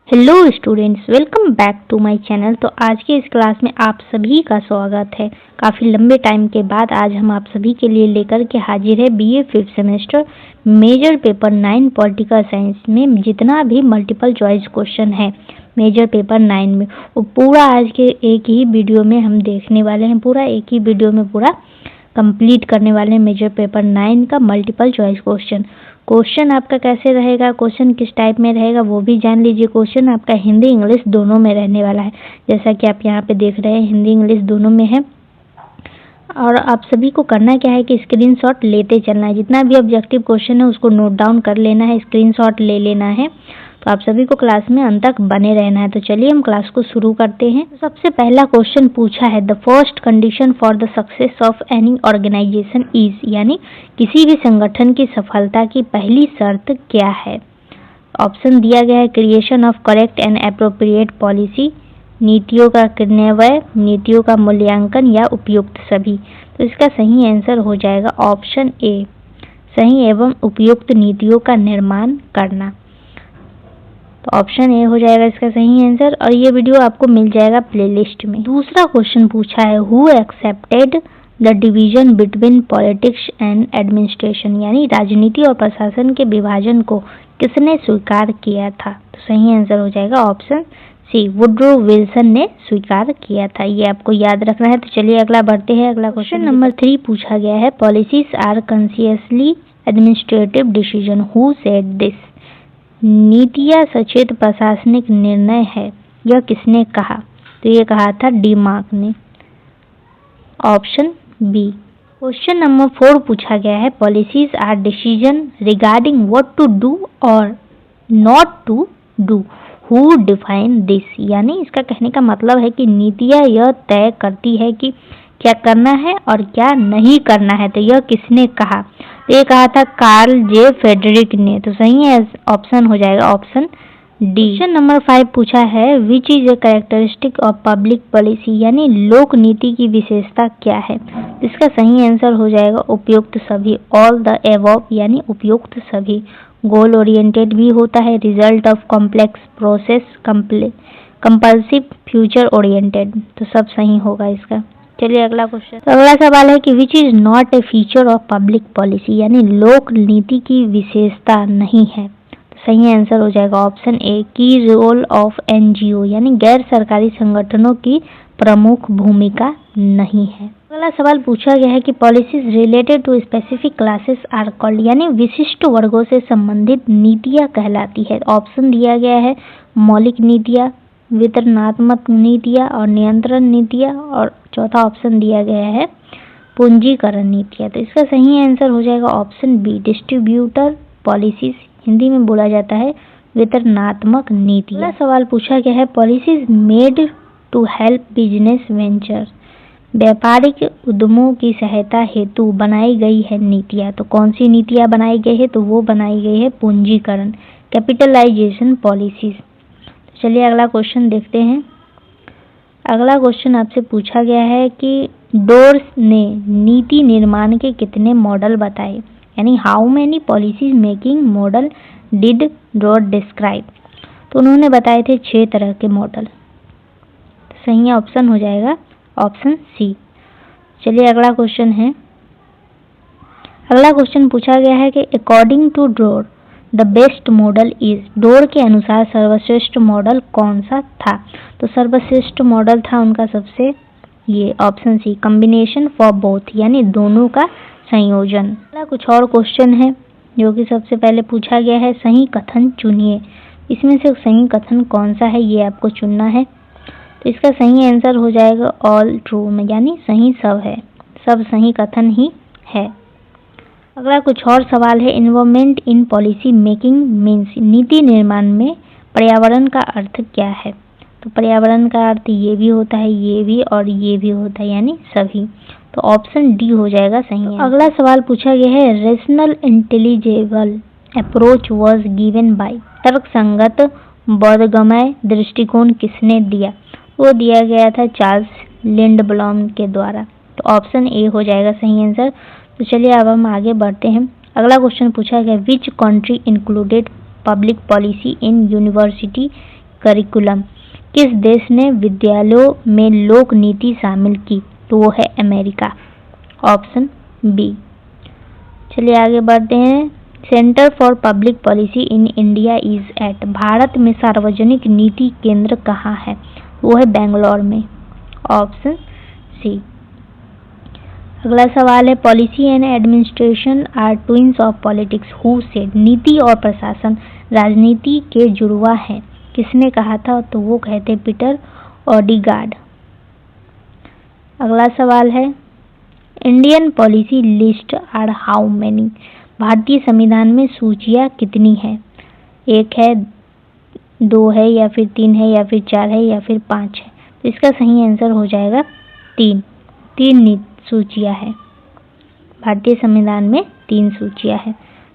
Hello students, welcome back to my channel. तो आज के इस क्लास में आप सभी का स्वागत है। काफ़ी लंबे टाइम के बाद आज हम आप सभी के लिए लेकर के हाजिर है BA 5th semester major paper 9 political science में जितना भी मल्टीपल चॉइस क्वेश्चन है मेजर पेपर 9 में, वो पूरा आज के एक ही वीडियो में हम देखने वाले हैं। पूरा एक ही वीडियो में पूरा कंप्लीट करने वाले हैं मेजर पेपर 9 का मल्टीपल चॉइस क्वेश्चन आपका कैसे रहेगा, क्वेश्चन किस टाइप में रहेगा वो भी जान लीजिए। क्वेश्चन आपका हिंदी इंग्लिश दोनों में रहने वाला है, जैसा कि आप यहाँ पे देख रहे हैं हिंदी इंग्लिश दोनों में है। और आप सभी को करना क्या है कि स्क्रीनशॉट लेते चलना है। जितना भी ऑब्जेक्टिव क्वेश्चन है उसको नोट डाउन कर लेना है, स्क्रीनशॉट ले लेना है। तो आप सभी को क्लास में अंत तक बने रहना है। तो चलिए हम क्लास को शुरू करते हैं। सबसे पहला क्वेश्चन पूछा है, the first condition for the success of any organisation is, यानी किसी भी संगठन की सफलता की पहली शर्त क्या है। ऑप्शन दिया गया है, creation of correct and appropriate policy, नीतियों का क्रियान्वयन, नीतियों का मूल्यांकन या उपयुक्त सभी। तो इसका सही आंसर हो जाएगा ऑप्शन ए, सही एवं उपयुक्त नीतियों का निर्माण करना। तो ऑप्शन ए हो जाएगा इसका सही आंसर। और ये वीडियो आपको मिल जाएगा प्लेलिस्ट में। दूसरा क्वेश्चन पूछा है, who accepted the division between politics and administration, यानी राजनीति और प्रशासन के विभाजन को किसने स्वीकार किया था। तो सही आंसर हो जाएगा ऑप्शन सी, वुड्रो विल्सन ने स्वीकार किया था। ये आपको याद रखना है। तो चलिए अगला बढ़ते हैं। अगला क्वेश्चन नंबर 3 पूछा गया है, policies are consciously administrative decision, who said this, नीतियाँ सचेत प्रशासनिक निर्णय है, यह किसने कहा। तो ये कहा था डिमार्क ने, ऑप्शन बी। क्वेश्चन नंबर 4 पूछा गया है, policies are decision regarding what to do और not to do, who define this, यानी इसका कहने का मतलब है कि नीतियाँ यह तय करती है कि क्या करना है और क्या नहीं करना है। तो यह किसने कहा। ये कहा था कार्ल जे फेडरिक ने। तो सही है ऑप्शन हो जाएगा ऑप्शन डी। क्वेश्चन नंबर 5 पूछा है, which is a characteristic of public policy, यानी लोक नीति की विशेषता क्या है। इसका सही आंसर हो जाएगा उपयुक्त सभी, ऑल द एबव, यानी उपयुक्त सभी। गोल ओरिएंटेड भी होता है, result of complex process, compulsive, future oriented. तो सब सही होगा इसका। चलिए अगला क्वेश्चन। तो अगला सवाल है कि which is not a feature of public policy, यानी लोक नीति की विशेषता नहीं है। तो सही आंसर हो जाएगा ऑप्शन ए, की रोल ऑफ एनजीओ, यानी गैर सरकारी संगठनों की प्रमुख भूमिका नहीं है। अगला सवाल पूछा गया है कि policies related to specific classes are called, यानी विशिष्ट वर्गों से संबंधित नीतियाँ कहलाती है। ऑप्शन दिया गया है, मौलिक नीतियाँ, वितरणात्मक नीतियाँ और नियंत्रण नीतियाँ, और चौथा ऑप्शन दिया गया है पूंजीकरण नीतियाँ। तो इसका सही आंसर हो जाएगा option B, distributor policies, Hindi में बोला जाता है वितरणात्मक नीतियाँ। अगला सवाल पूछा गया है, policies made to help business venture, व्यापारिक उद्यमों की सहायता हेतु बनाई गई है नीतियाँ। तो कौन सी नीतियाँ बनाई गई है। तो वो बनाई गई है पूंजीकरण, कैपिटलाइजेशन पॉलिसीज। चलिए अगला क्वेश्चन देखते हैं। अगला क्वेश्चन आपसे पूछा गया है कि डोर्स ने नीति निर्माण के कितने मॉडल बताए, यानी how many policies making model did door describe. तो उन्होंने बताए थे 6 तरह के मॉडल। सही ऑप्शन हो जाएगा ऑप्शन सी। चलिए अगला क्वेश्चन है। अगला क्वेश्चन पूछा गया है कि according to Dror the best model is, Dror के अनुसार सर्वश्रेष्ठ मॉडल कौन सा था। तो सर्वश्रेष्ठ मॉडल था उनका सबसे ये option C, combination for both, यानी दोनों का संयोजन। कुछ और क्वेश्चन है जो कि सबसे पहले पूछा गया है, सही कथन चुनिए। इसमें से सही कथन कौन सा है ये आपको चुनना है। तो इसका सही आंसर हो जाएगा ऑल ट्रू में, यानी सही सब है, सब सही कथन ही है। अगला कुछ और सवाल है, involvement in policy making means, नीति निर्माण में पर्यावरण का अर्थ क्या है। तो पर्यावरण का अर्थ ये भी होता है, ये भी और ये भी होता है, यानी सभी। तो ऑप्शन डी हो जाएगा सही है। अगला सवाल पूछा गया है, rational intelligible approach was given by, तर्कसंगत बोधगम्य दृष्टिकोण किसने दिया। वो दिया गया था चार्ल्स लिंडब्लॉम के द्वारा। तो ऑप्शन ए हो जाएगा सही आंसर। तो चलिए अब हम आगे बढ़ते हैं। अगला क्वेश्चन पूछा गया, which country included public policy in university curriculum. किस देश ने विद्यालयों में लोक नीति शामिल की? तो वो है अमेरिका, ऑप्शन बी। चलिए आगे बढ़ते हैं। Centre for public policy in India is at. Bharat में सार्वजनिक नीति केंद्र कहाँ है? वो है बेंगलोर में, ऑप्शन सी। अगला सवाल है, policy and administration are twins of politics who said. नीति और प्रशासन राजनीति के जुड़वा है, किसने कहा था? तो वो कहते पीटर ओडिगार्ड। अगला सवाल है, Indian policy list are how many. भारतीय संविधान में सूचियाँ कितनी है? 1 है, 2 है, या फिर 3 है, या फिर 4 है, या फिर 5 है? तो इसका सही आंसर हो जाएगा 3। 3 सूचियाँ है। भारतीय संविधान में 3 सूचियाँ है।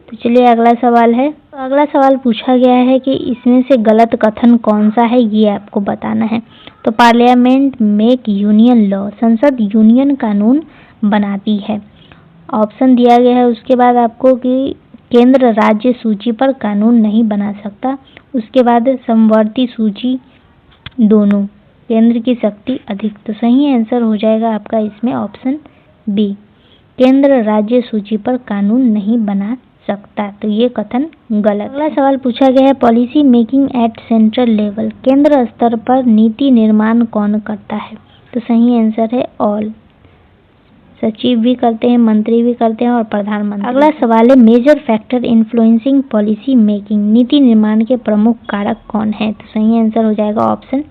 तो चलिए अगला सवाल है। तो अगला सवाल पूछा गया है कि इसमें से गलत कथन कौन सा है, ये आपको बताना है। तो पार्लियामेंट मेक यूनियन लॉ। संसद यूनियन कानून बनाती है, ऑप्शन दिया गया है। उसके बाद आपको कि केंद्र राज्य सूची पर कानून नहीं बना सकता। उसके बाद समवर्ती सूची दोनों, केंद्र की शक्ति अधिक। तो सही आंसर हो जाएगा आपका इसमें ऑप्शन बी, केंद्र राज्य सूची पर कानून नहीं बना सकता। तो ये कथन गलत। अगला सवाल पूछा गया है, policy making eight central level. केंद्र स्तर पर नीति निर्माण कौन करता है? तो सही आंसर है ऑल। सचिव भी करते हैं, मंत्री भी करते हैं और प्रधानमंत्री। अगला सवाल है, major factor influencing policy making. नीति निर्माण के प्रमुख कारक कौन है? तो सही आंसर हो जाएगा ऑप्शन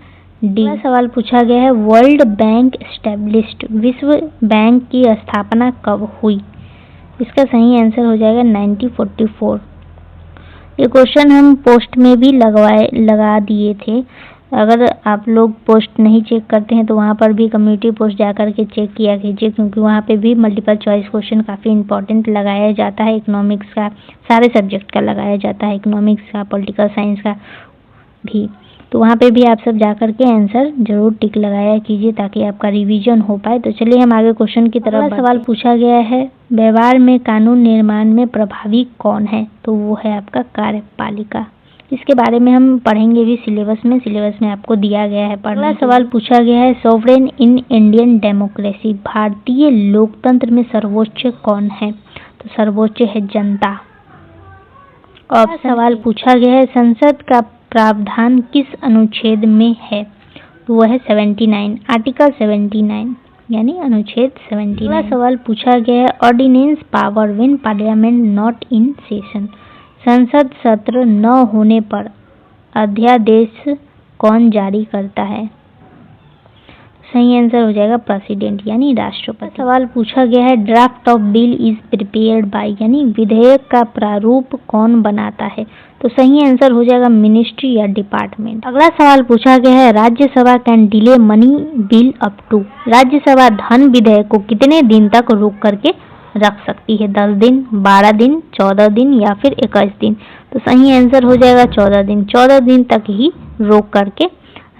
डी। अगला सवाल पूछा गया है, वर्ल्ड बैंक एस्टेब्लिश्ड। विश्व बैंक की स्थापना कब हुई? इसका सही आंसर हो जाएगा 1944। ये क्वेश्चन हम पोस्ट में भी लगा दिए थे। अगर आप लोग पोस्ट नहीं चेक करते हैं तो वहाँ पर भी कम्युनिटी पोस्ट जाकर के चेक किया कीजिए, क्योंकि वहाँ पे भी मल्टीपल चॉइस क्वेश्चन काफ़ी इंपॉर्टेंट लगाया जाता है। इकोनॉमिक्स का, सारे सब्जेक्ट का लगाया जाता है, इकोनॉमिक्स का, पॉलिटिकल साइंस का भी। तो वहाँ पे भी आप सब जाकर के आंसर जरूर टिक लगाया कीजिए ताकि आपका रिवीजन हो पाए। तो चलिए हम आगे क्वेश्चन की तरफ। सवाल पूछा गया है, व्यवहार में कानून निर्माण में प्रभावी कौन है? तो वो है आपका कार्यपालिका। इसके बारे में हम पढ़ेंगे भी सिलेबस में आपको दिया गया है पढ़ना। अगला सवाल पूछा गया है, सोवरेन इन इंडियन डेमोक्रेसी। भारतीय लोकतंत्र में सर्वोच्च कौन है? तो सर्वोच्च है जनता। और सवाल पूछा गया है, संसद का प्रावधान किस अनुच्छेद में है? तो वह है 79, आर्टिकल 79 यानी अनुच्छेद 79। अगला सवाल पूछा गया है, ordinance power when parliament not in session. संसद सत्र न होने पर अध्यादेश कौन जारी करता है? सही आंसर हो जाएगा प्रेसिडेंट यानी राष्ट्रपति। सवाल पूछा गया है, draft of bill is prepared by यानी विधेयक का प्रारूप कौन बनाता है? तो सही आंसर हो जाएगा मिनिस्ट्री या डिपार्टमेंट। अगला सवाल पूछा गया है, Rajya Sabha can delay money bill up to. Rajya Sabha धन विधेयक को कितने दिन तक रोक करके रख सकती है? 10 दिन, 12 दिन, 14 दिन या फिर 21 दिन? तो सही आंसर हो जाएगा 14 दिन। 14 दिन तक ही रोक करके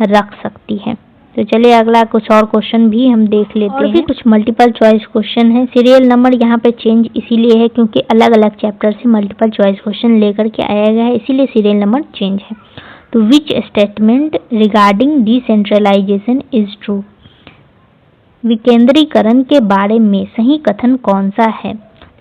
रख सकती है। तो चलिए अगला कुछ और क्वेश्चन भी हम देख लेते हैं। और भी कुछ मल्टीपल चॉइस क्वेश्चन है। सीरियल नंबर यहाँ पे चेंज इसीलिए है क्योंकि अलग अलग चैप्टर से मल्टीपल चॉइस क्वेश्चन लेकर के आया गया है, इसीलिए सीरियल नंबर चेंज है। तो which statement regarding decentralisation is true. विकेंद्रीकरण के बारे में सही कथन कौन सा है?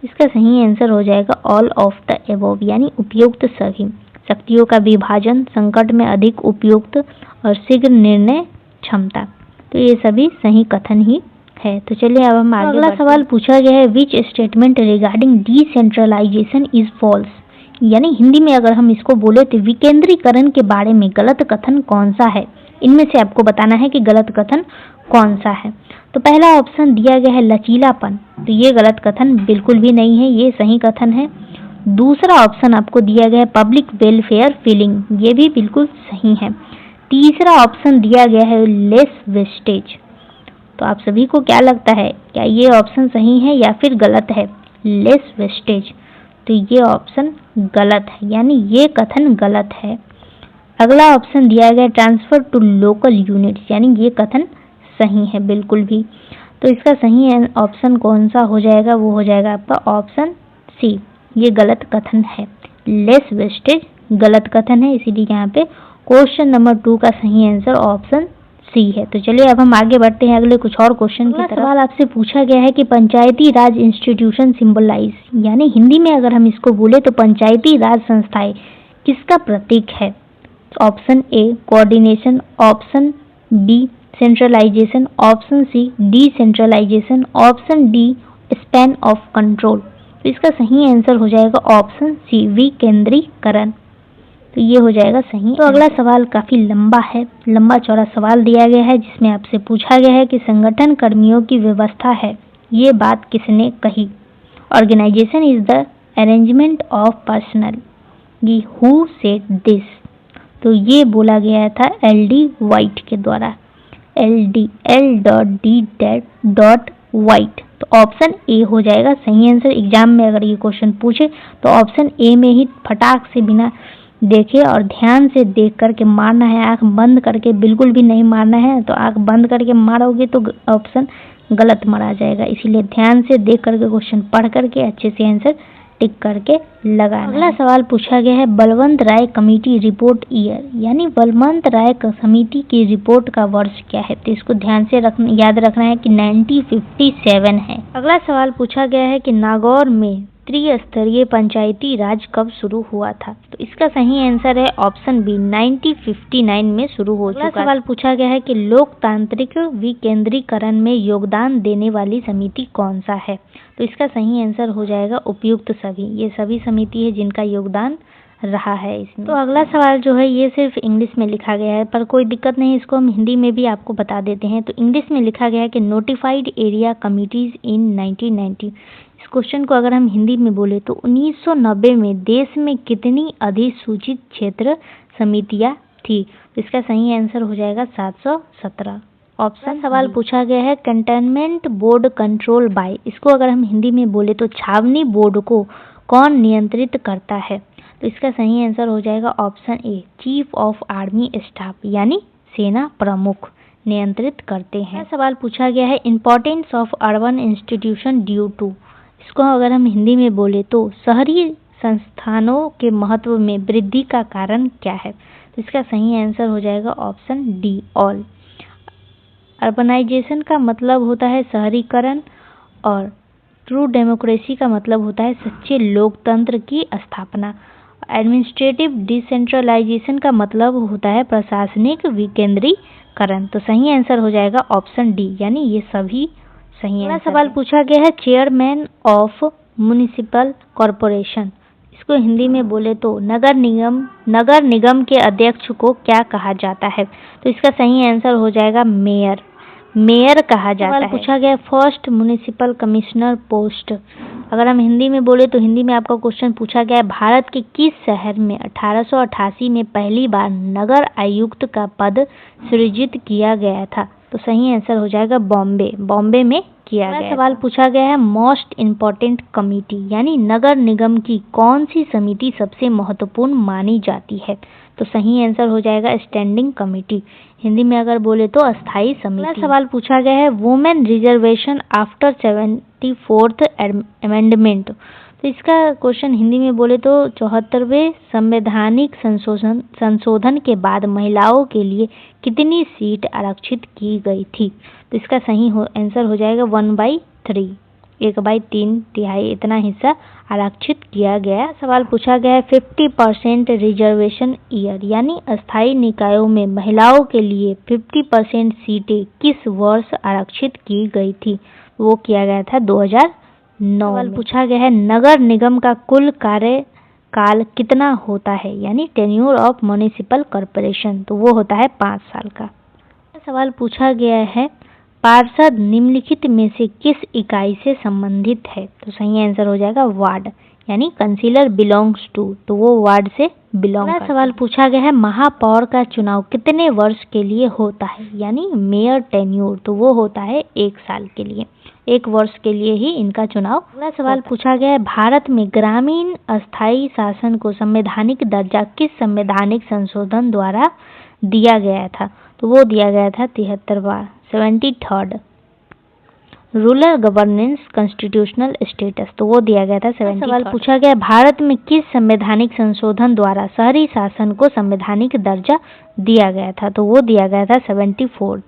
इसका सही आंसर हो जाएगा ऑल ऑफ द एबव यानी उपयुक्त सभी। शक्तियों का विभाजन, संकट में अधिक उपयुक्त और शीघ्र निर्णय क्षमता, तो ये सभी सही कथन ही है। तो चलिए अब हम आगे। अगला सवाल पूछा गया है, which statement regarding decentralisation is false. यानी हिंदी में अगर हम इसको बोले तो विकेंद्रीकरण के बारे में गलत कथन कौन सा है? इनमें से आपको बताना है कि गलत कथन कौन सा है। तो पहला ऑप्शन दिया गया है लचीलापन, तो ये गलत कथन बिल्कुल भी नहीं है, ये सही कथन है। दूसरा ऑप्शन आपको दिया गया है पब्लिक वेलफेयर फीलिंग, ये भी बिल्कुल सही है। तीसरा ऑप्शन दिया गया है लेस वेस्टेज। तो आप सभी को क्या लगता है, क्या ये ऑप्शन सही है या फिर गलत है? लेस वेस्टेज, तो ये ऑप्शन गलत है यानी ये कथन गलत है। अगला ऑप्शन दिया गया ट्रांसफर टू लोकल यूनिट्स, यानी ये कथन सही है बिल्कुल भी। तो इसका सही ऑप्शन कौन सा हो जाएगा? वो हो जाएगा आपका ऑप्शन सी, ये गलत कथन है। लेस वेस्टेज गलत कथन है, इसीलिए यहाँ पे क्वेश्चन नंबर 2 का सही आंसर ऑप्शन सी है। तो चलिए अब हम आगे बढ़ते हैं अगले कुछ और क्वेश्चन की तरफ। सवाल आपसे पूछा गया है कि पंचायती राज इंस्टीट्यूशन सिंबलाइज, यानी हिंदी में अगर हम इसको बोले तो पंचायती राज संस्थाएं किसका प्रतीक है? Option A coordination, option B centralisation, option C decentralisation, option D span of control. तो इसका सही आंसर हो जाएगा ऑप्शन सी विकेंद्रीकरण। तो ये हो जाएगा सही। तो अगला सवाल काफी लंबा है, लंबा चौड़ा सवाल दिया गया है जिसमें आपसे पूछा गया है कि संगठन कर्मियों की व्यवस्था है, ये बात किसने कही? Organisation is the arrangement of personnel, ये हु सेड दिस? तो ये बोला गया था LD वाइट के द्वारा, L.D.White। तो ऑप्शन ए हो जाएगा सही आंसर। एग्जाम में अगर ये क्वेश्चन पूछे तो ऑप्शन ए में ही फटाक से बिना देखे और ध्यान से देख करके मारना है, आंख बंद करके बिल्कुल भी नहीं मारना है। तो आंख बंद करके मारोगे तो ऑप्शन गलत मारा जाएगा, इसीलिए ध्यान से देख करके क्वेश्चन पढ़ करके अच्छे से आंसर टिक करके लगाना। अगला सवाल पूछा गया है बलवंत राय कमेटी रिपोर्ट ईयर, यानी बलवंत राय समिति की रिपोर्ट का वर्ष क्या है? तो इसको ध्यान से याद रखना है कि 1957 है। अगला सवाल पूछा गया है कि नागौर में त्रिस्तरीय पंचायती राज कब शुरू हुआ था? तो इसका सही आंसर है ऑप्शन बी 1959 में शुरू हो चुका। अगला सवाल पूछा गया है कि लोकतांत्रिक विकेंद्रीकरण में योगदान देने वाली समिति कौन सा है? तो इसका सही आंसर हो जाएगा उपयुक्त सभी। ये सभी समिति है जिनका योगदान रहा है इसमें। तो अगला सवाल जो है ये सिर्फ इंग्लिश में लिखा गया है, पर कोई दिक्कत नहीं, इसको हम हिंदी में भी आपको बता देते हैं। तो इंग्लिश में लिखा गया है कि नोटिफाइड एरिया कमिटीज इन 1990। इस क्वेश्चन को अगर हम हिंदी में बोले तो 1990 में देश में कितनी अधिसूचित क्षेत्र समितियां थी? तो इसका सही आंसर हो जाएगा 717। ऑप्शन सवाल पूछा गया है कंटेनमेंट बोर्ड कंट्रोल बाय, इसको अगर हम हिंदी में बोले तो छावनी बोर्ड को कौन नियंत्रित करता है? तो इसका सही आंसर हो जाएगा option a chief of army staff, यानी सेना प्रमुख नियंत्रित करते हैं। सवाल पूछा गया है importance of urban institution due to, इसको अगर हम हिंदी में बोले तो शहरी संस्थानों के महत्व में वृद्धि का कारण क्या है? तो इसका सही आंसर हो जाएगा ऑप्शन डी ऑल। अर्बनाइजेशन का मतलब होता है शहरीकरण और ट्रू डेमोक्रेसी का मतलब होता है सच्चे लोकतंत्र की स्थापना। एडमिनिस्ट्रेटिव डिसेंट्रलाइजेशन का मतलब होता है प्रशासनिक विकेंद्रीकरण। तो सही आंसर हो जाएगा ऑप्शन डी, यानी ये सभी सही है। सवाल पूछा गया है चेयरमैन ऑफ म्युनिसिपल कॉरपोरेशन, इसको हिंदी में बोले तो नगर निगम के अध्यक्ष को क्या कहा जाता है? तो इसका सही आंसर हो जाएगा मेयर कहा जाता है। पूछा गया फर्स्ट म्युनिसिपल कमिश्नर पोस्ट, अगर हम हिंदी में बोले तो हिंदी में आपका क्वेश्चन पूछा गया है भारत के किस शहर में 1888 में पहली बार नगर आयुक्त का पद सृजित किया गया था? तो सही आंसर हो जाएगा बॉम्बे में किया गया। सवाल पूछा गया है मोस्ट इम्पोर्टेंट कमिटी, यानी नगर निगम की कौन सी समिति सबसे महत्वपूर्ण मानी जाती है? तो सही आंसर हो जाएगा स्टैंडिंग कमेटी, हिंदी में अगर बोले तो अस्थायी समिति। सवाल पूछा गया है women reservation after 74th amendment, तो इसका क्वेश्चन हिंदी में बोले तो 74वें संवैधानिक संशोधन के बाद महिलाओं के लिए कितनी सीट आरक्षित की गई थी? तो इसका सही आंसर हो जाएगा 1/3, 1/3 इतना हिस्सा आरक्षित किया गया। सवाल पूछा गया है 50% रिजर्वेशन ईयर, यानी अस्थायी निकायों में महिलाओं के लिए 50% सीटें किस वर्ष आरक्षित की गई थी? वो किया गया था 2009। सवाल पूछा गया है नगर निगम का कुल कार्यकाल कितना होता है, यानी टेन्योर ऑफ म्युनिसिपल कॉर्पोरेशन, तो वो होता है 5 साल का। सवाल पूछा गया है पार्षद निम्नलिखित में से किस इकाई से संबंधित है? तो सही आंसर हो जाएगा वार्ड, यानी कंसीलर बिलोंग्स टू, तो वो वार्ड से बिलोंग करता है। सवाल पूछा गया है महापौर का चुनाव कितने वर्ष के लिए होता है, यानी मेयर टेन्योर, तो वो होता है 1 साल के लिए, 1 वर्ष के लिए ही इनका चुनाव। अगला सवाल पूछा गया है भारत में ग्रामीण अस्थायी शासन को संवैधानिक दर्जा किस संवैधानिक संशोधन द्वारा दिया गया था? तो वो दिया गया था 73वां 73rd। Rural governance constitutional status, तो वो दिया गया था 70। सवाल पूछा गया भारत में किस संवैधानिक संशोधन द्वारा शहरी शासन को संवैधानिक दर्जा दिया गया था, तो वो दिया गया था 74।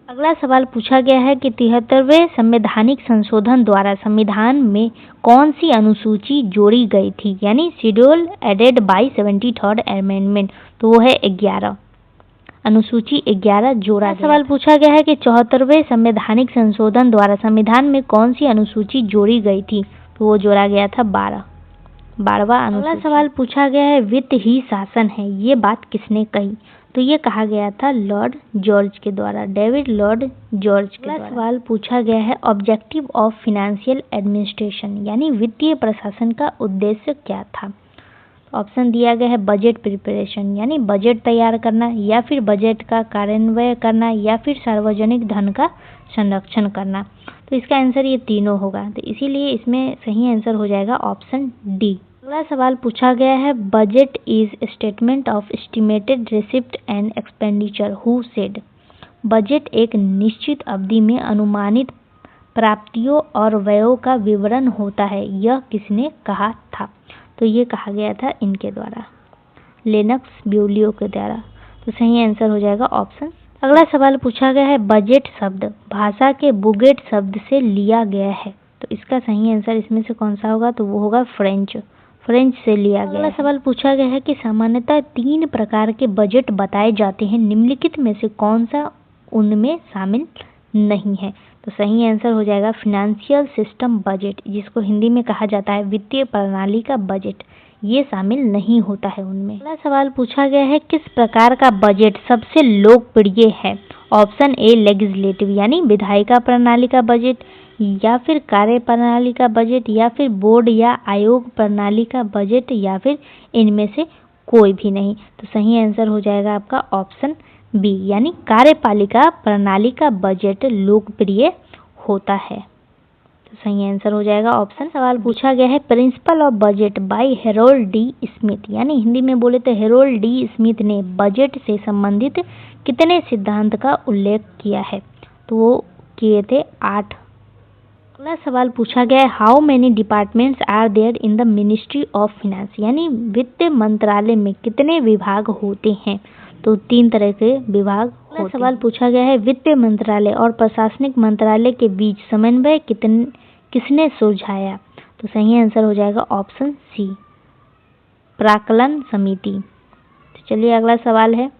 अगला सवाल पूछा गया है कि 73वें संवैधानिक संशोधन द्वारा संविधान में कौन सी अनुसूची जोड़ी गई थी, यानी schedule added by 73rd amendment, तो वो है 11, अनुसूची 11 जोड़ा गया। सवाल पूछा गया है कि 74वें संवैधानिक संशोधन द्वारा संविधान में कौन सी अनुसूची जोड़ी गई थी, तो वो जोड़ा गया था 12वां अनुसूची। अगला सवाल पूछा गया है वित्त ही शासन है, ये बात किसने कही, तो ये कहा गया था लॉर्ड जॉर्ज के द्वारा, डेविड लॉर्ड जॉर्ज के द्वारा। सवाल पूछा गया है ऑब्जेक्टिव ऑफ फाइनेंशियल एडमिनिस्ट्रेशन, यानी वित्तीय प्रशासन का उद्देश्य क्या था। ऑप्शन दिया गया है बजट प्रिपरेशन, यानी बजट तैयार करना, या फिर बजट का कार्यान्वयन करना, या फिर सार्वजनिक धन का संरक्षण करना। तो इसका आंसर ये तीनों होगा, तो इसीलिए इसमें सही आंसर हो जाएगा ऑप्शन डी। अगला सवाल पूछा गया है budget is statement of estimated receipt and expenditure who said, budget एक निश्चित अवधि में अनुमानित प्राप्तियों और व्ययों का विवरण होता है, यह किसने कहा था, तो ये कहा गया था इनके द्वारा, लेनक्स ब्यूलियो के द्वारा। तो सही आंसर हो जाएगा ऑप्शन। अगला सवाल पूछा गया है बजट शब्द भाषा के बुगेट शब्द से लिया गया है, तो इसका सही आंसर इसमें से कौन सा होगा, तो वो होगा फ्रेंच से लिया गया। अगला सवाल पूछा गया है कि सामान्यतः 3 प्रकार के बजट बताए जाते हैं, निम्नलिखित में से कौन सा उनमें शामिल नहीं है, तो सही आंसर हो जाएगा फाइनेंशियल सिस्टम बजट, जिसको हिंदी में कहा जाता है वित्तीय प्रणाली का बजट, ये शामिल नहीं होता है उनमें। अगला सवाल पूछा गया है किस प्रकार का बजट सबसे लोकप्रिय है, ऑप्शन ए लेजिस्लेटिव, यानी विधायिका प्रणाली का बजट, या फिर कार्य प्रणाली का बजट, या फिर बोर्ड या आयोग प्रणाली का बजट, या फिर इनमें से कोई भी नहीं। तो सही आंसर हो जाएगा आपका ऑप्शन बी, यानी कार्यपालिका प्रणाली का बजट लोकप्रिय होता है। तो सही आंसर हो जाएगा ऑप्शन। सवाल पूछा गया है principle of budget bye Harold D Smith, यानी हिंदी में बोले तो हेरोल्ड डी स्मिथ ने बजट से संबंधित कितने सिद्धांत का उल्लेख किया है, तो वो किए थे 8। अगला सवाल पूछा गया है how many departments are there in the ministry of finance, यानी वित्त मंत्रालय में कितने विभाग होते हैं, तो 3 तरह के विभाग होते हैं। सवाल पूछा गया है वित्त मंत्रालय और प्रशासनिक मंत्रालय के बीच समन्वय किसने सुलझाया, तो सही आंसर हो जाएगा ऑप्शन सी, प्राक्कलन समिति। तो चलिए अगला सवाल है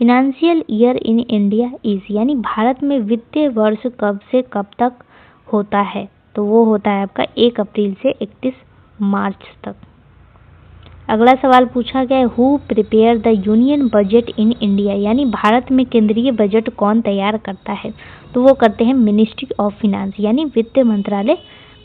financial year in India is, यानी भारत में वित्तीय वर्ष कब से कब तक होता है, तो वो होता है आपका 1 अप्रैल से 31 मार्च तक। अगला सवाल पूछा गया है who prepare the union budget in India, यानी भारत में केंद्रीय बजट कौन तैयार करता है, तो वो करते हैं मिनिस्ट्री ऑफ फाइनेंस, यानी वित्त मंत्रालय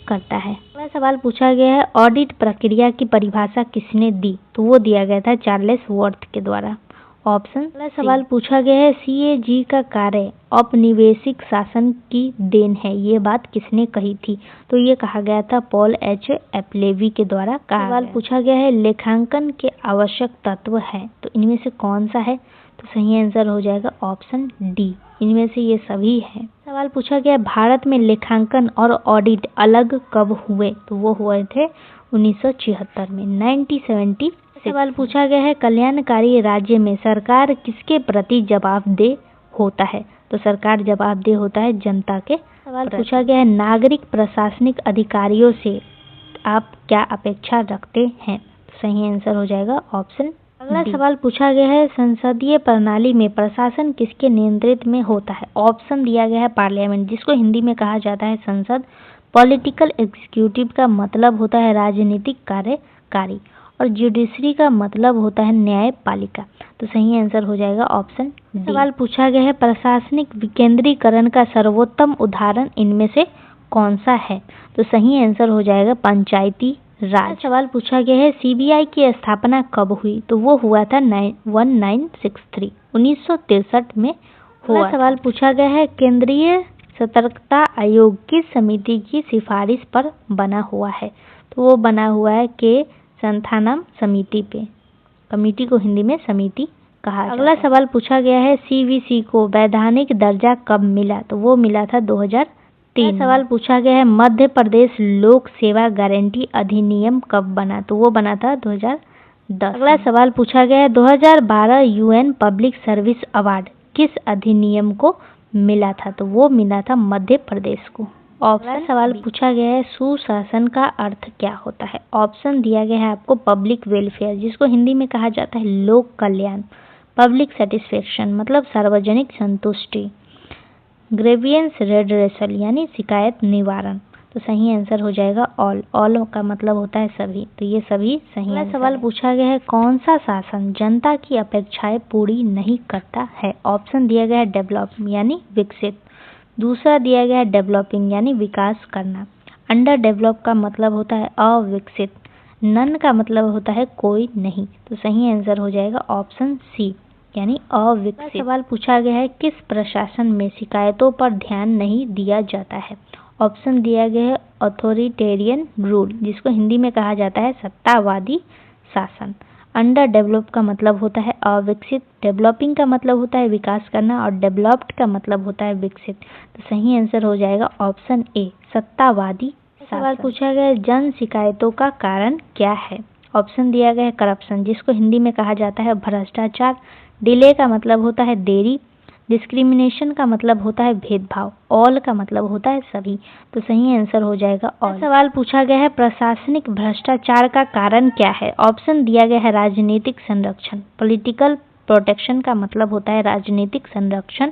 करता है। अगला सवाल पूछा गया है ऑडिट प्रक्रिया की परिभाषा किसने दी, तो वो दिया गया था चार्ल्स वर्थ के द्वारा, ऑप्शन। अगला सवाल पूछा गया है सीएजी का कार्य औपनिवेशिक शासन की देन है, ये बात किसने कही थी, तो ये कहा गया था पॉल एच एपलेवी के द्वारा कहा। सवाल पूछा गया है लेखांकन के आवश्यक तत्व है, तो इनमें से कौन सा है, तो सही आंसर हो जाएगा ऑप्शन डी, इनमें से ये सभी है। सवाल पूछा गया भारत में लेखांकन और ऑडिट अलग कब हुए, तो वो हुए थे 1976 में, 1970। सवाल पूछा गया है कल्याणकारी राज्य में सरकार किसके प्रति जवाबदेह होता है, तो सरकार जवाबदेह होता है जनता के। सवाल पूछा गया है नागरिक प्रशासनिक अधिकारियों से आप क्या अपेक्षा रखते हैं, तो सही आंसर हो जाएगा ऑप्शन। अगला सवाल पूछा गया है संसदीय प्रणाली में प्रशासन किसके नियंत्रित में होता है, ऑप्शन दिया गया है पार्लियामेंट, जिसको हिंदी में कहा जाता है संसद। पॉलिटिकल एग्जीक्यूटिव का मतलब होता है राजनीतिक कार्यकारी, और जुडिशरी का मतलब होता है न्यायपालिका, तो सही आंसर हो जाएगा ऑप्शन डी। सवाल पूछा गया है प्रशासनिक विकेंद्रीकरण का सर्वोत्तम उदाहरण इनमें से कौन सा है, तो सही आंसर हो जाएगा पंचायती राज। सवाल पूछा गया है सीबीआई की स्थापना कब हुई, तो वो हुआ था 1963 में हुआ। सवाल पूछा गया है केंद्रीय सतर्कता आयोग किस समिति की सिफारिश पर बना हुआ है, तो वो बना हुआ है के संथानम समिति पे, कमेटी को हिंदी में समिति कहा जाता है। अगला सवाल पूछा गया है सीवीसी को वैधानिक दर्जा कब मिला, तो वो मिला था 2003। सवाल पूछा गया है मध्य प्रदेश लोक सेवा गारंटी अधिनियम कब बना, तो वो बना था 2010। अगला सवाल पूछा गया है 2012 यूएन पब्लिक सर्विस अवार्ड किस अधिनियम को मिला था, तो वो मिला था मध्य प्रदेश को। अगला सवाल पूछा गया है सुशासन का अर्थ क्या होता है। ऑप्शन दिया गया है आपको पब्लिक वेलफेयर, जिसको हिंदी में कहा जाता है लोक कल्याण। पब्लिक सेटिस्फेक्शन मतलब सार्वजनिक संतुष्टि। ग्रेवियंस रेडरेसल यानी शिकायत निवारण। तो सही आंसर हो जाएगा ऑल। ऑल का मतलब होता है सभी, तो ये सभी सही। अगला सवाल पूछा गया है कौन सा शासन जनता की अपेक्षाएं पूरी नहीं करता है। ऑप्शन दिया गया है डेवलप यानी विकसित। दूसरा दिया गया है डेवलपिंग यानी विकास करना। अंडर डेवलप का मतलब होता है अविकसित। नन का मतलब होता है कोई नहीं, तो सही आंसर हो जाएगा ऑप्शन सी यानी अविकसित। सवाल पूछा गया है किस प्रशासन में शिकायतों पर ध्यान नहीं दिया जाता है। ऑप्शन दिया गया है अथॉरिटेरियन रूल, जिसको हिंदी में कहा जाता है सत्तावादी शासन। अंडर डेवलप का मतलब होता है अविकसित। डेवलपिंग का मतलब होता है विकास करना और डेवलप्ड का मतलब होता है विकसित, तो सही आंसर हो जाएगा ऑप्शन ए सत्तावादी शासन। सवाल पूछा गया है जन शिकायतों का कारण क्या है। ऑप्शन दिया गया है करप्शन, जिसको हिंदी में कहा जाता है भ्रष्टाचार। डिले का मतलब होता है देरी। डिस्क्रिमिनेशन का मतलब होता है भेदभाव। ऑल का मतलब होता है सभी, तो सही आंसर हो जाएगा ऑल। सवाल पूछा गया है प्रशासनिक भ्रष्टाचार का कारण क्या है। ऑप्शन दिया गया है राजनीतिक संरक्षण। पॉलिटिकल प्रोटेक्शन का मतलब होता है राजनीतिक संरक्षण।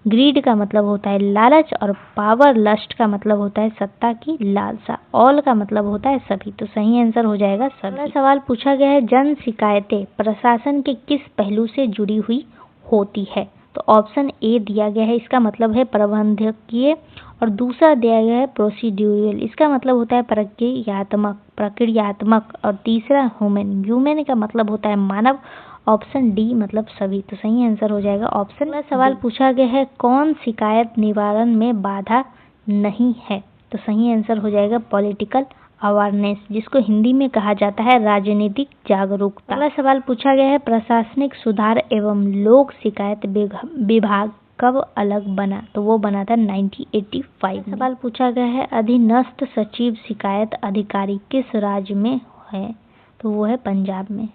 ग्रीड का मतलब होता है लालच और पावर लस्ट का मतलब होता है सत्ता की लालसा। ऑल का मतलब होता है सभी, तो सही आंसर हो जाएगा सभी। अगला सवाल पूछा गया है जन शिकायतें प्रशासन के किस पहलू से जुड़ी हुई होती है। तो ऑप्शन ए दिया गया है, इसका मतलब है प्रबंधकीय। और दूसरा दिया गया है प्रोसीड्यूरल, इसका मतलब होता है प्रक्रियात्मक। और तीसरा ह्यूमन का मतलब होता है मानव। ऑप्शन डी मतलब सभी, तो सही आंसर हो जाएगा ऑप्शन। अगला सवाल पूछा गया है कौन शिकायत निवारण में बाधा नहीं है, तो सही आंसर हो जाएगा पॉलिटिकल अवेयरनेस, जिसको हिंदी में कहा जाता है राजनीतिक जागरूकता। अगला सवाल पूछा गया है प्रशासनिक सुधार एवं लोक शिकायत विभाग कब अलग बना, तो वो बना था 1985 में। सवाल पूछा गया है अधीनस्थ सचिव शिकायत अधिकारी किस राज्य में है, तो वो है पंजाब में।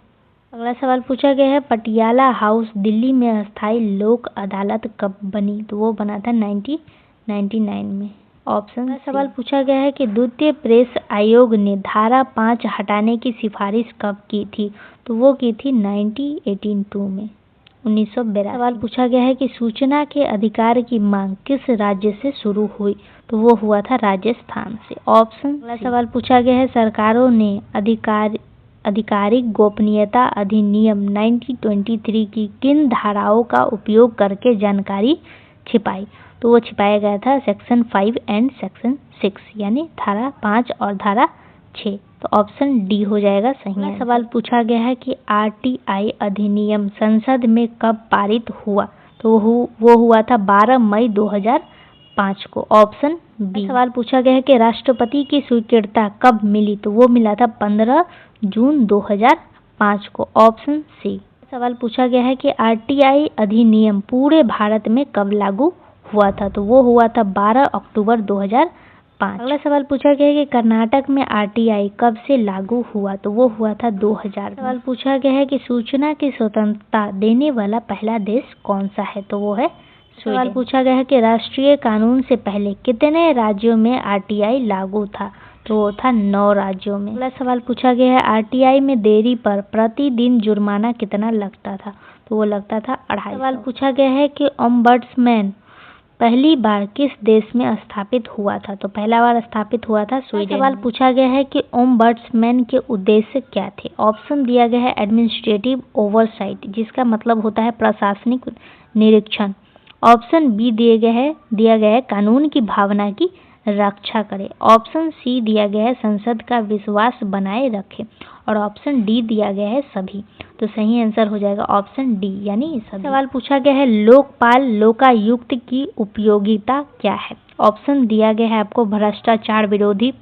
अगला सवाल पूछा गया है पटियाला हाउस दिल्ली में अस्थायी लोक अदालत कब बनी, तो वो बना था 1999 में। ऑप्शन सवाल पूछा गया है कि द्वितीय प्रेस आयोग ने धारा 5 हटाने की सिफारिश कब की थी, तो वो की थी 1982 में 1982। सवाल पूछा गया है कि सूचना के अधिकार की मांग किस राज्य से शुरू हुई, तो वो हुआ था राजस्थान से। ऑप्शन। अगला सवाल पूछा गया है सरकारों ने आधिकारिक गोपनीयता अधिनियम 1923 की किन धाराओं का उपयोग करके जानकारी छिपाई, तो वो छिपाया गया था सेक्शन 5 एंड सेक्शन 6 यानी धारा 5 और धारा 6, तो ऑप्शन डी हो जाएगा सही। सवाल पूछा गया है कि आरटीआई अधिनियम संसद में कब पारित हुआ, तो वो हुआ था 12 मई 2005 को। Option B. सवाल पूछा गया है कि राष्ट्रपति की स्वीकृति कब मिली, तो वो मिला था 15 जून 2005 को। Option C. सवाल पूछा गया है कि आरटीआई अधिनियम पूरे भारत में कब लागू हुआ था, तो वो हुआ था 12 अक्टूबर 2005। अगला सवाल पूछा गया है कि कर्नाटक में आरटीआई कब से लागू हुआ, तो वो हुआ था 2000। सवाल पूछा गया है कि सूचना की स्वतंत्रता देने वाला पहला देश कौन सा है, तो वो है स्वीडन। सवाल पूछा गया है कि राष्ट्रीय कानून से पहले कितने राज्यों में आरटीआई लागू था, तो वो था 9 राज्यों में। अगला सवाल पूछा गया है आरटीआई में देरी पर प्रतिदिन जुर्माना कितना लगता था, तो वो लगता था 250। सवाल पूछा गया है कि ओम्बड्समैन पहली बार किस देश में स्थापित हुआ था, तो पहला बार स्थापित हुआ था स्वीडन। सवाल पूछा गया है कि ओम्बड्समैन के उद्देश्य क्या थे। ऑप्शन दिया गया है एडमिनिस्ट्रेटिव ओवरसाइट, जिसका मतलब होता है प्रशासनिक निरीक्षण। ऑप्शन बी दिया गया है कानून की भावना की रक्षा करे। ऑप्शन सी दिया गया है संसद का विश्वास बनाए रखे। और ऑप्शन डी दिया गया है सभी, तो सही आंसर हो जाएगा ऑप्शन डी यानी सभी। सवाल पूछा गया है लोकपाल लोकायुक्त की उपयोगिता क्या है। ऑप्शन दिया गया है आपको भ्रष्टाचार विरोधी।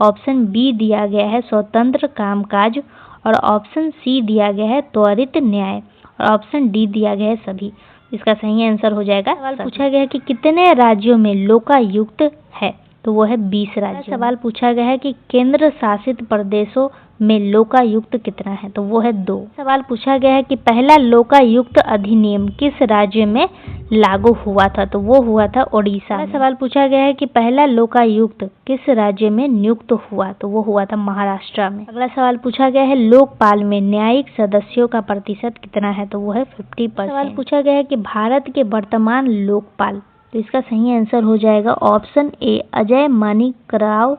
ऑप्शन बी दिया गया है स्वतंत्र कामकाज। और ऑप्शन सी दिया गया है त्वरित न्याय। और ऑप्शन डी दिया गया है सभी। इसका सही आंसर हो जाएगा। सवाल पूछा गया है कि कितने राज्यों में लोकायुक्त है, तो वो है 20 राज्य। सवाल पूछा गया है कि केंद्र शासित प्रदेशों में लोकायुक्त कितना है, तो वो है 2। सवाल पूछा गया है कि पहला लोकायुक्त अधिनियम किस राज्य में लागू हुआ था, तो वो हुआ था ओडिशा में। सवाल पूछा गया है कि पहला लोकायुक्त किस राज्य में नियुक्त हुआ, तो वो हुआ था महाराष्ट्र में। अगला सवाल पूछा गया है लोकपाल में न्यायिक सदस्यों का प्रतिशत कितना है, तो वो है 50%। सवाल पूछा गया है कि भारत के वर्तमान लोकपाल, तो इसका सही आंसर हो जाएगा ऑप्शन ए अजय माणिकराव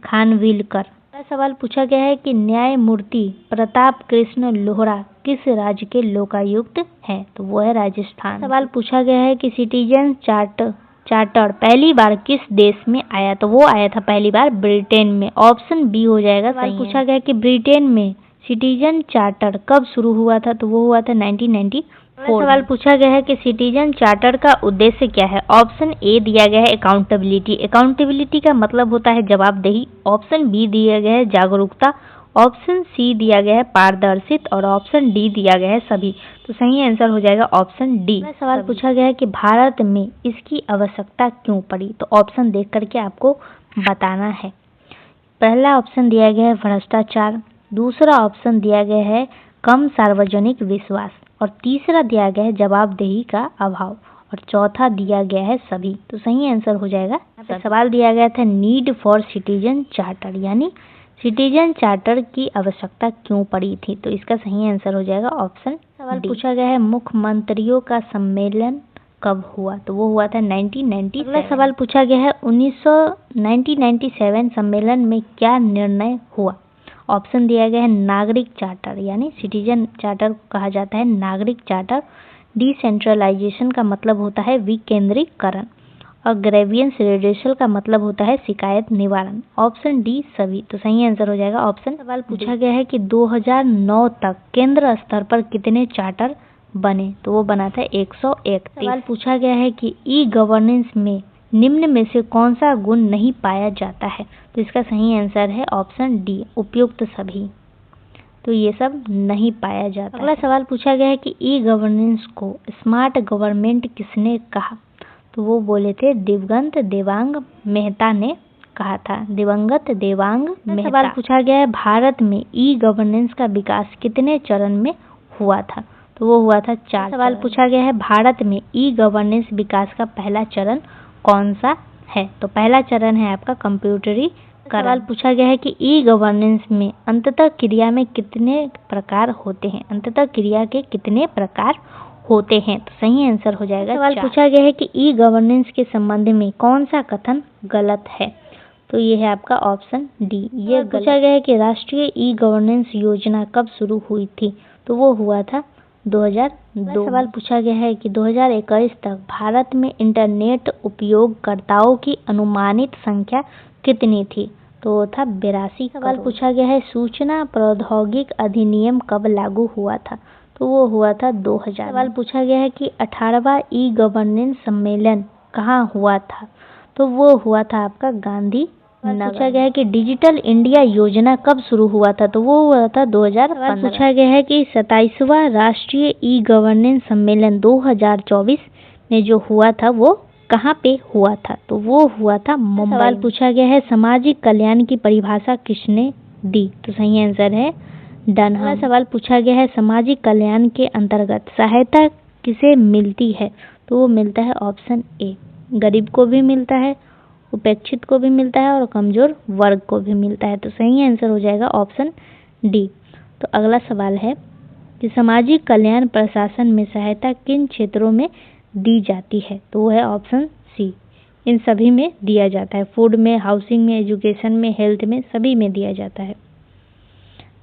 खानविलकर। सवाल पूछा गया है कि न्यायमूर्ति प्रताप कृष्ण लोहरा किस राज्य के लोकायुक्त हैं, तो वो है राजस्थान। सवाल पूछा गया है कि सिटीजन चार्टर पहली बार किस देश में आया, तो वो आया था पहली बार ब्रिटेन में। ऑप्शन बी हो जाएगा। सवाल पूछा गया है कि ब्रिटेन में सिटीजन चार्टर कब शुरू हुआ था, तो वो हुआ था 1994। सवाल पूछा गया है कि सिटीजन चार्टर का उद्देश्य क्या है। ऑप्शन ए दिया गया है अकाउंटेबिलिटी। अकाउंटेबिलिटी का मतलब होता है जवाबदेही। ऑप्शन बी दिया गया है जागरूकता। ऑप्शन सी दिया गया है पारदर्शित और ऑप्शन डी दिया गया है सभी। तो सही आंसर हो जाएगा ऑप्शन डी। सवाल पूछा गया है कि भारत में इसकी आवश्यकता क्यों पड़ी, तो ऑप्शन देख करके आपको बताना है। पहला ऑप्शन दिया गया है भ्रष्टाचार, दूसरा ऑप्शन दिया गया है कम सार्वजनिक विश्वास और तीसरा दिया गया है जवाबदेही का अभाव और चौथा दिया गया है सभी। तो सही आंसर हो जाएगा। सवाल दिया गया था नीड फॉर सिटीजन चार्टर, यानी सिटीजन चार्टर की आवश्यकता क्यों पड़ी थी, तो इसका सही आंसर हो जाएगा ऑप्शन। सवाल पूछा गया है मुख्यमंत्रियों का सम्मेलन कब हुआ, तो वो हुआ था 1997। अगला सवाल पूछा गया है 1997 सम्मेलन में क्या निर्णय हुआ। ऑप्शन दिया गया है नागरिक चार्टर, यानी सिटीजन चार्टर को कहा जाता है नागरिक चार्टर। डिसेंट्रलाइजेशन का मतलब होता है विकेंद्रीकरण और ग्रेवियंस रिड्रेसल का मतलब होता है शिकायत निवारण। ऑप्शन डी सभी। तो सही आंसर हो जाएगा ऑप्शन। सवाल पूछा गया है कि 2009 तक केंद्र स्तर पर कितने चार्टर बने, तो वो बना था 131। सवाल पूछा गया है कि ई गवर्नेंस में निम्न में से कौन सा गुण नहीं पाया जाता है, तो इसका सही आंसर है ऑप्शन डी उपयुक्त सभी। तो ये सब नहीं पाया जाता। अगला सवाल पूछा गया है कि ई गवर्नेंस को स्मार्ट गवर्नमेंट किसने कहा, तो वो बोले थे दिवंगत देवांग मेहता ने कहा था, दिवंगत देवांग मेहता। सवाल पूछा गया है भारत में ई गवर्नेंस का विकास कितने चरण में हुआ था, तो वो हुआ था 4। सवाल पूछा गया है भारत में ई गवर्नेंस विकास का पहला चरण कौन सा है, तो पहला चरण है आपका कंप्यूटरीकरण। सवाल पूछा गया है कि ई गवर्नेंस में अंततः क्रिया में कितने प्रकार होते हैं, अंततः क्रिया के कितने प्रकार होते हैं, तो सही आंसर हो जाएगा। सवाल पूछा गया है कि ई गवर्नेंस के संबंध में कौन सा कथन गलत है, तो ये है आपका ऑप्शन डी। ये पूछा गया है कि राष्ट्रीय ई गवर्नेंस योजना कब शुरू हुई थी, तो वो हुआ था 2002। सवाल पूछा गया है कि 2021 तक भारत में इंटरनेट उपयोगकर्ताओं की अनुमानित संख्या कितनी थी, तो वो था 82। सवाल पूछा गया है सूचना प्रौद्योगिकी अधिनियम कब लागू हुआ था, तो वो हुआ था 2000। सवाल पूछा गया है कि 18वां ई गवर्नेंस सम्मेलन कहाँ हुआ था, तो वो हुआ था आपका गांधी। पूछा गया है कि डिजिटल इंडिया योजना कब शुरू हुआ था, तो वो हुआ था 2015। पूछा गया है कि 27वां राष्ट्रीय ई गवर्नेंस सम्मेलन 2024 में जो हुआ था वो कहाँ पे हुआ था, तो वो हुआ था मुंबई। सवाल पूछा गया है सामाजिक कल्याण की परिभाषा किसने दी, तो सही आंसर है डनहम। सवाल पूछा गया है सामाजिक कल्याण के अंतर्गत सहायता किसे मिलती है, तो वो मिलता है ऑप्शन ए गरीब को भी मिलता है, उपेक्षित को भी मिलता है और कमजोर वर्ग को भी मिलता है, तो सही आंसर हो जाएगा ऑप्शन डी। तो अगला सवाल है कि सामाजिक कल्याण प्रशासन में सहायता किन क्षेत्रों में दी जाती है, तो वो है ऑप्शन सी इन सभी में दिया जाता है, फूड में, हाउसिंग में, एजुकेशन में, हेल्थ में, सभी में दिया जाता है।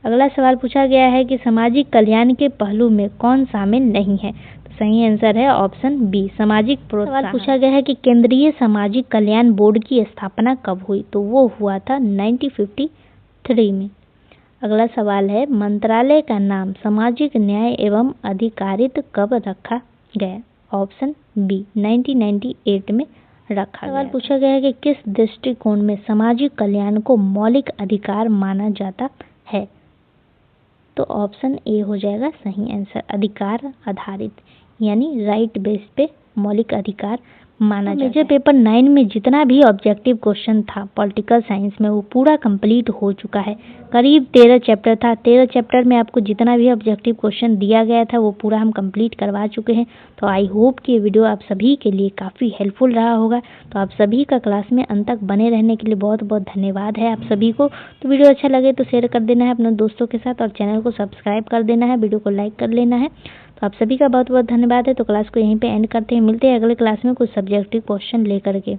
अगला सवाल पूछा गया है कि सामाजिक कल्याण के पहलू में कौन शामिल नहीं है, तो सही आंसर है ऑप्शन बी सामाजिक प्रोत्साहन। सवाल पूछा गया है कि केंद्रीय सामाजिक कल्याण बोर्ड की स्थापना कब हुई, तो वो हुआ था 1953 में। अगला सवाल है मंत्रालय का नाम सामाजिक न्याय एवं अधिकारिता कब रखा गया, ऑप्शन बी 1998 में रखा गया। सवाल पूछा गया है कि किस दृष्टिकोण में सामाजिक कल्याण को मौलिक अधिकार माना जाता है, तो ऑप्शन ए हो जाएगा सही आंसर। अधिकार आधारित यानी राइट बेस पे मौलिक अधिकार माना जाता है। मेजर पेपर 9 में जितना भी ऑब्जेक्टिव क्वेश्चन था पॉलिटिकल साइंस में वो पूरा कंप्लीट हो चुका है। करीब 13 चैप्टर था। 13 चैप्टर में आपको जितना भी ऑब्जेक्टिव क्वेश्चन दिया गया था वो पूरा हम कंप्लीट करवा चुके हैं। तो आई होप कि ये वीडियो आप सभी के लिए काफ़ी हेल्पफुल रहा होगा। तो आप सभी का क्लास में अंत तक बने रहने के लिए बहुत बहुत धन्यवाद है आप सभी को। तो वीडियो अच्छा लगे तो शेयर कर देना है अपने दोस्तों के साथ और चैनल को सब्सक्राइब कर देना है, वीडियो को लाइक कर लेना है। तो आप सभी का बहुत बहुत धन्यवाद है। तो क्लास को यहीं पे एंड करते हैं, मिलते हैं अगले क्लास में कुछ सब्जेक्टिव क्वेश्चन लेकर के।